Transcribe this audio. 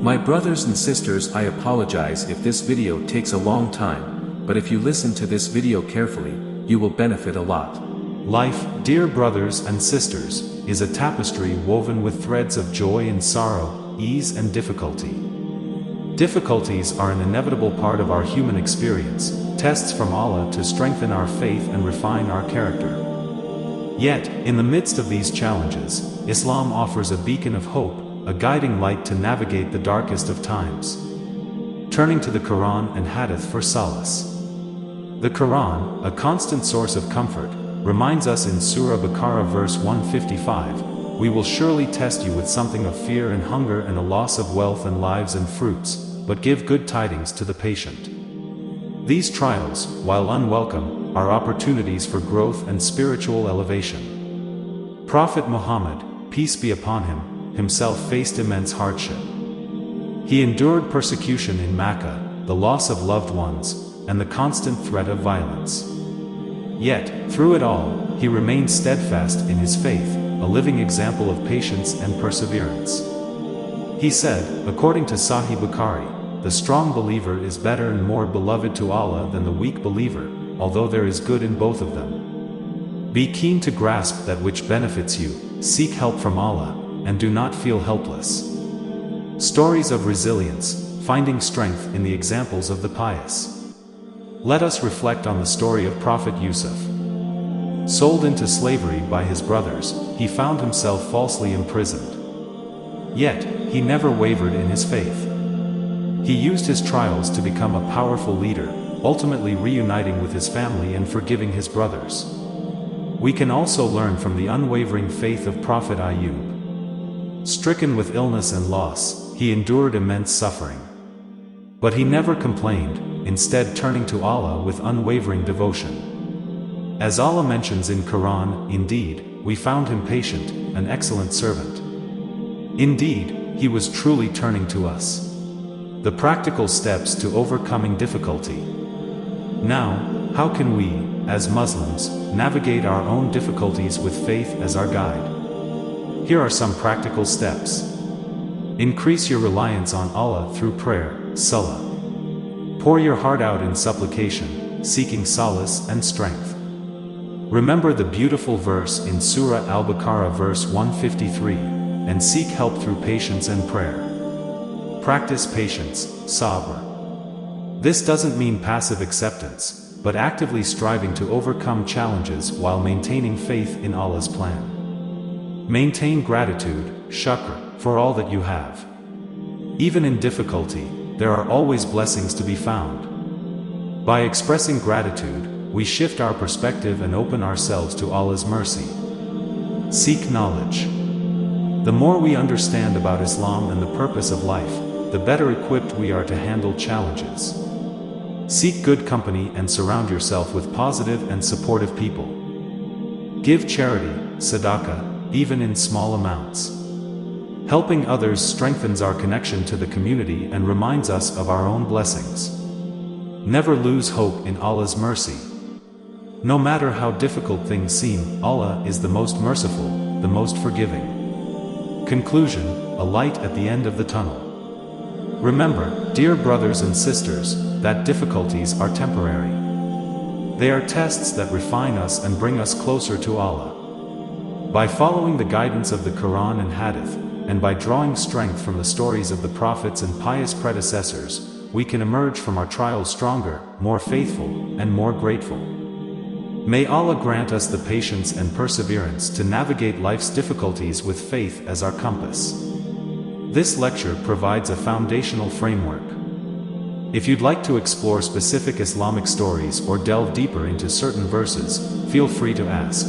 My brothers and sisters, I apologize if this video takes a long time, but if you listen to this video carefully, you will benefit a lot. Life, dear brothers and sisters, is a tapestry woven with threads of joy and sorrow, ease and difficulty. Difficulties are an inevitable part of our human experience, tests from Allah to strengthen our faith and refine our character. Yet, in the midst of these challenges, Islam offers a beacon of hope, a guiding light to navigate the darkest of times. Turning to the Quran and Hadith for solace. The Quran, a constant source of comfort, reminds us in Surah Baqarah verse 155, "We will surely test you with something of fear and hunger and a loss of wealth and lives and fruits, but give good tidings to the patient." These trials, while unwelcome, are opportunities for growth and spiritual elevation. Prophet Muhammad, peace be upon him, himself faced immense hardship. He endured persecution in Mecca, the loss of loved ones, and the constant threat of violence. Yet, through it all, he remained steadfast in his faith, a living example of patience and perseverance. He said, according to Sahih Bukhari, "The strong believer is better and more beloved to Allah than the weak believer, although there is good in both of them. Be keen to grasp that which benefits you, seek help from Allah, and do not feel helpless." Stories of resilience, finding strength in the examples of the pious. Let us reflect on the story of Prophet Yusuf. Sold into slavery by his brothers, he found himself falsely imprisoned. Yet, he never wavered in his faith. He used his trials to become a powerful leader, ultimately reuniting with his family and forgiving his brothers. We can also learn from the unwavering faith of Prophet Ayub. Stricken with illness and loss, he endured immense suffering. But he never complained, instead turning to Allah with unwavering devotion. As Allah mentions in Quran, "Indeed, we found him patient, an excellent servant." Indeed, he was truly turning to us. The practical steps to overcoming difficulty. Now, how can we, as Muslims, navigate our own difficulties with faith as our guide? Here are some practical steps. Increase your reliance on Allah through prayer, salah. Pour your heart out in supplication, seeking solace and strength. Remember the beautiful verse in Surah Al-Baqarah verse 153, and seek help through patience and prayer. Practice patience, sabr. This doesn't mean passive acceptance, but actively striving to overcome challenges while maintaining faith in Allah's plan. Maintain gratitude, shukr, for all that you have. Even in difficulty, there are always blessings to be found. By expressing gratitude, we shift our perspective and open ourselves to Allah's mercy. Seek knowledge. The more we understand about Islam and the purpose of life, the better equipped we are to handle challenges. Seek good company and surround yourself with positive and supportive people. Give charity, sadaqah, even in small amounts. Helping others strengthens our connection to the community and reminds us of our own blessings. Never lose hope in Allah's mercy. No matter how difficult things seem, Allah is the most merciful, the most forgiving. Conclusion, a light at the end of the tunnel. Remember, dear brothers and sisters, that difficulties are temporary. They are tests that refine us and bring us closer to Allah. By following the guidance of the Quran and Hadith, and by drawing strength from the stories of the prophets and pious predecessors, we can emerge from our trials stronger, more faithful, and more grateful. May Allah grant us the patience and perseverance to navigate life's difficulties with faith as our compass. This lecture provides a foundational framework. If you'd like to explore specific Islamic stories or delve deeper into certain verses, feel free to ask.